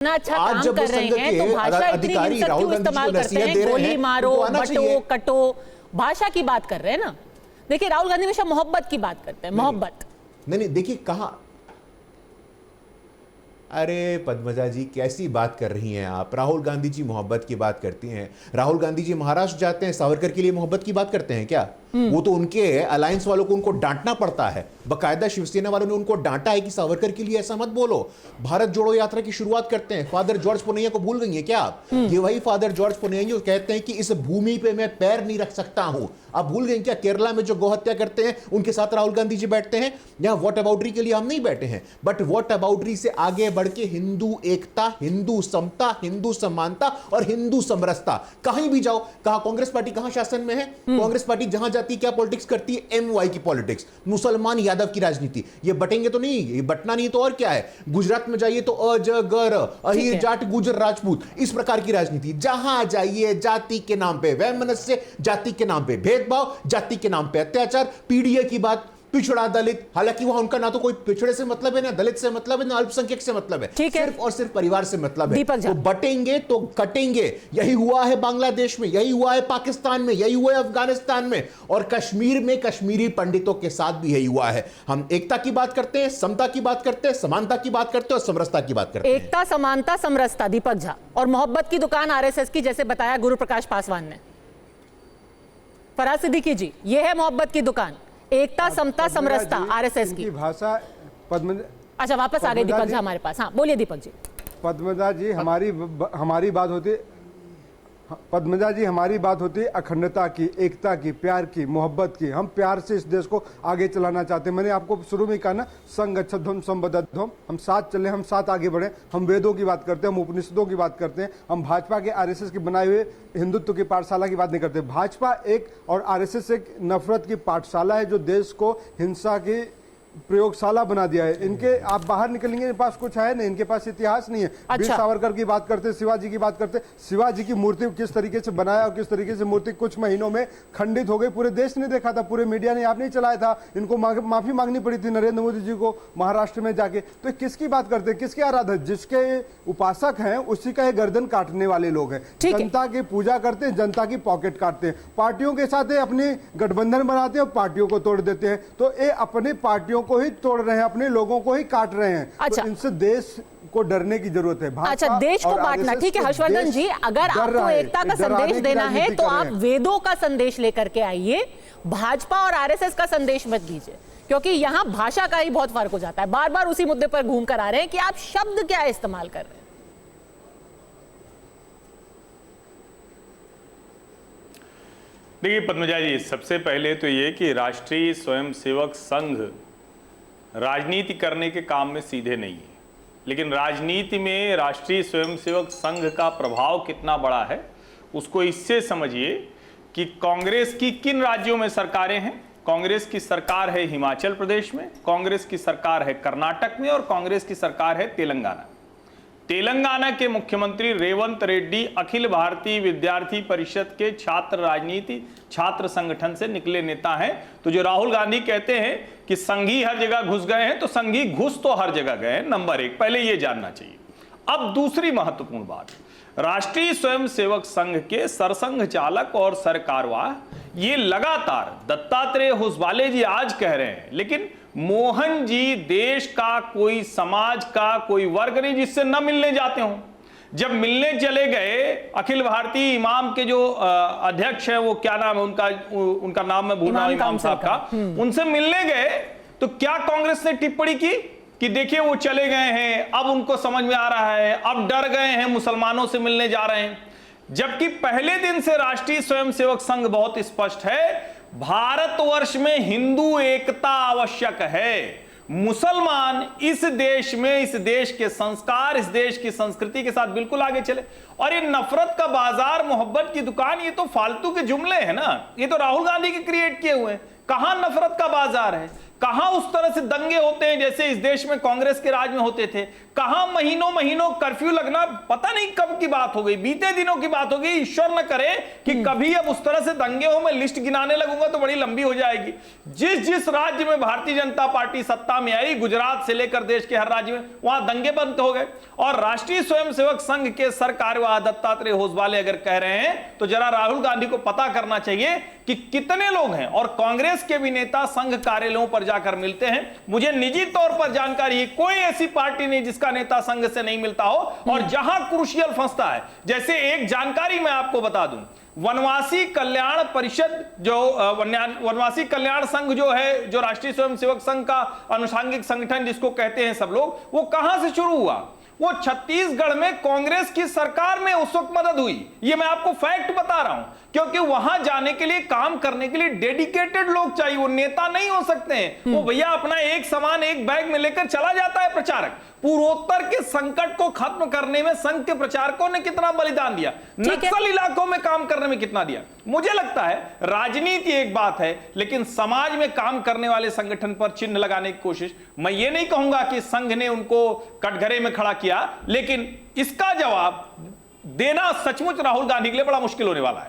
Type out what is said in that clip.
अच्छा काम कर रहे हैं तो भाषा इतनी हिंसक क्यों इस्तेमाल करते हैं? गोली मारो, बटो कटो, भाषा की बात कर रहे हैं ना। देखिए राहुल गांधी हमेशा मोहब्बत की बात करते हैं, मोहब्बत। नहीं देखिए कहा, अरे पद्मजा जी कैसी बात कर रही हैं आप? राहुल गांधी जी मोहब्बत की बात करती हैं। राहुल गांधी जी महाराष्ट्र जाते हैं, सावरकर के लिए मोहब्बत की बात करते हैं क्या? वो तो उनके अलायंस वालों को उनको डांटना पड़ता है, बकायदा शिवसेना वालों ने उनको डांटा है कि सावरकर के लिए ऐसा मत बोलो। भारत जोड़ो यात्रा की शुरुआत करते हैं, फादर जॉर्ज पुनैया को भूल गई है क्या आप? ये वही फादर जॉर्ज पुनैया जो कहते हैं कि इस भूमि पे मैं पैर नहीं रख सकता हूं। आप भूल गए क्या? केरला में जो गौहत्या करते हैं उनके साथ राहुल गांधी जी बैठते हैं। यहां वॉट अबाउटरी के लिए हम नहीं बैठे हैं, बट वॉट अबाउटरी से आगे बढ़ के हिंदू एकता, हिंदू समता, हिंदू समानता और हिंदू समरसता। कहीं भी जाओ, कहा कांग्रेस पार्टी कहां शासन में है? कांग्रेस पार्टी जहां जाती क्या पॉलिटिक्स करती है? एमवाई की पॉलिटिक्स, मुसलमान यादव की राजनीति। ये बटेंगे तो नहीं, ये बटना नहीं तो और क्या है? गुजरात में जाइए तो अजगर, अहीर, जाट, गुजर, राजपूत, इस प्रकार की राजनीति। जहां जाइए जाति के नाम पे वैमनस्य, जाति के नाम पे भेदभाव, जाति के नाम पे अत्याचार, पीडीए की बात, पिछड़ा दलित। हालांकि वहां उनका ना तो कोई पिछड़े से मतलब है, ना दलित से मतलब है, ना अल्पसंख्यक से मतलब है, सिर्फ और सिर्फ परिवार से मतलब है। तो बटेंगे तो कटेंगे। यही हुआ है बांग्लादेश में, यही हुआ है पाकिस्तान में, यही हुआ है अफगानिस्तान में, और कश्मीर में कश्मीरी पंडितों के साथ भी यही हुआ है। हम एकता की बात करते हैं, समता की बात करते हैं, समानता की बात करते हैं और समरसता की बात करते हैं। एकता, समानता, समरसता, दीपक झा, और मोहब्बत की दुकान आरएसएस की, जैसे बताया गुरु प्रकाश पासवान ने। फराज सिद्दीकी जी, यह है मोहब्बत की दुकान, एकता, समता, समरसता, आरएसएस की भाषा। अच्छा वापस आ गए दीपक झा हमारे पास। हाँ बोलिए दीपक जी। पद्मजा जी हमारी बात होती, पद्मजा जी हमारी बात होती है अखंडता की, एकता की, प्यार की, मोहब्बत की। हम प्यार से इस देश को आगे चलाना चाहते हैं। मैंने आपको शुरू में कहा ना, संगच्छध्वम संबद्धध्वम, हम साथ चले, हम साथ आगे बढ़े। हम वेदों की बात करते हैं, हम उपनिषदों की बात करते हैं। हम भाजपा के आरएसएस की बनाए हुए हिंदुत्व की पाठशाला की बात नहीं करते। भाजपा एक और आरएसएस एक नफरत की पाठशाला है जो देश को हिंसा की प्रयोगशाला बना दिया है। इनके आप बाहर निकलेंगे, इनके पास कुछ है नहीं, इनके पास इतिहास नहीं है। अच्छा। वीर सावरकर की बात करते, शिवाजी की बात करते, शिवाजी की मूर्ति किस तरीके से बनाया और किस तरीके से मूर्ति कुछ महीनों में खंडित हो गई। पूरे देश ने देखा था, पूरे मीडिया ने आप नहीं चलाया था। इनको माफी मांगनी पड़ी थी नरेंद्र मोदी जी को महाराष्ट्र में जाके। तो किसकी बात करते हैं, किसके आराधक? जिसके उपासक हैं उसी का गर्दन काटने वाले लोग हैं। जनता की पूजा करते हैं, जनता की पॉकेट काटते हैं, पार्टियों के साथ अपनी गठबंधन बनाते हैं और पार्टियों को तोड़ देते हैं। तो ये अपनी पार्टियों को ही तोड़ रहे हैं, अपने लोगों को ही काट रहे हैं। अच्छा। तो इनसे देश को डरने की जरूरत है। अच्छा, देश को बांटना, ठीक है हर्षवर्धन जी, अगर आपको एकता का संदेश देना है तो आप वेदों का संदेश लेकर के आइए, भाजपा और आरएसएस का संदेश मत दीजिए, क्योंकि यहां भाषा का ही बहुत फर्क हो जाता है। बार बार उसी मुद्दे पर घूम कर आ रहे हैं कि आप शब्द क्या इस्तेमाल कर रहे हैं। देखिए पद्मजा जी, सबसे पहले तो ये कि राष्ट्रीय स्वयंसेवक संघ राजनीति करने के काम में सीधे नहीं है, लेकिन राजनीति में राष्ट्रीय स्वयंसेवक संघ का प्रभाव कितना बड़ा है उसको इससे समझिए कि कांग्रेस की किन राज्यों में सरकारें हैं। कांग्रेस की सरकार है हिमाचल प्रदेश में, कांग्रेस की सरकार है कर्नाटक में और कांग्रेस की सरकार है तेलंगाना। तेलंगाना के मुख्यमंत्री रेवंत रेड्डी अखिल भारतीय विद्यार्थी परिषद के छात्र राजनीति छात्र संगठन से निकले नेता हैं। तो जो राहुल गांधी कहते हैं कि संघी हर जगह घुस गए हैं, तो संघी घुस तो हर जगह गए हैं, नंबर एक, पहले ये जानना चाहिए। अब दूसरी महत्वपूर्ण बात, राष्ट्रीय स्वयंसेवक संघ के सरसंघ चालक और सरकारवाह ये लगातार, दत्तात्रेय होसबाले जी आज कह रहे हैं, लेकिन मोहन जी देश का कोई समाज का कोई वर्ग नहीं जिससे न मिलने जाते हों। जब मिलने चले गए अखिल भारतीय इमाम के जो अध्यक्ष हैं, वो क्या नाम है उनका नाम मैं भूल रहा हूं, इमाम साहब का, उनसे मिलने गए तो क्या कांग्रेस ने टिप्पणी की कि देखिए वो चले गए हैं, अब उनको समझ में आ रहा है, अब डर गए हैं, मुसलमानों से मिलने जा रहे हैं। जबकि पहले दिन से राष्ट्रीय स्वयंसेवक संघ बहुत स्पष्ट है, भारतवर्ष में हिंदू एकता आवश्यक है। मुसलमान इस देश में, इस देश के संस्कार, इस देश की संस्कृति के साथ बिल्कुल आगे चले। और ये नफरत का बाजार, मोहब्बत की दुकान, ये तो फालतू के जुमले हैं ना, ये तो राहुल गांधी के क्रिएट किए हुए हैं। कहां नफरत का बाजार है, कहां उस तरह से दंगे होते हैं जैसे इस देश में कांग्रेस के राज में होते थे, कहां महीनों महीनों कर्फ्यू लगना, पता नहीं कब की बात हो गई, बीते दिनों की बात हो गई। ईश्वर न करे कि कभी अब उस तरह से दंगे हो, मैं लिस्ट गिनाने लगूंगा तो बड़ी लंबी हो जाएगी। जिस जिस राज्य में भारतीय जनता पार्टी सत्ता में आई, गुजरात से लेकर देश के हर राज्य में, वहां दंगे बंद हो गए। और राष्ट्रीय स्वयंसेवक संघ के सरकार्यवाह दत्तात्रेय होसबाले अगर कह रहे हैं तो जरा राहुल गांधी को पता करना चाहिए कि कितने लोग हैं। और कांग्रेस के भी नेता संघ कार्यालयों पर जाकर मिलते हैं। मुझे निजी तौर पर जानकारी है, कोई ऐसी पार्टी नहीं जिसका नेता संघ से नहीं मिलता हो। और जहां क्रूशियल फंसता है, जैसे एक जानकारी मैं आपको बता दूं, वनवासी कल्याण परिषद जो वनवासी कल्याण संघ जो है, जो राष्ट्रीय स्वयंसेवक संघ का अनुषांगिक संगठन जिसको कहते हैं सब लोग, वो कहां से शुरू हुआ? वो छत्तीसगढ़ में कांग्रेस की सरकार में उस वक्त मदद हुई। ये मैं आपको फैक्ट बता रहा हूं, क्योंकि वहां जाने के लिए, काम करने के लिए डेडिकेटेड लोग चाहिए, वो नेता नहीं हो सकते हैं। वो भैया अपना एक सामान एक बैग में लेकर चला जाता है प्रचारक। पूर्वोत्तर के संकट को खत्म करने में संघ के प्रचारकों ने कितना बलिदान दिया, नक्सल इलाकों में काम करने में कितना दिया। मुझे लगता है राजनीति एक बात है, लेकिन समाज में काम करने वाले संगठन पर चिन्ह लगाने की कोशिश, मैं ये नहीं कहूंगा कि संघ ने उनको कटघरे में खड़ा किया, लेकिन इसका जवाब देना सचमुच राहुल गांधी के लिए बड़ा मुश्किल होने वाला है।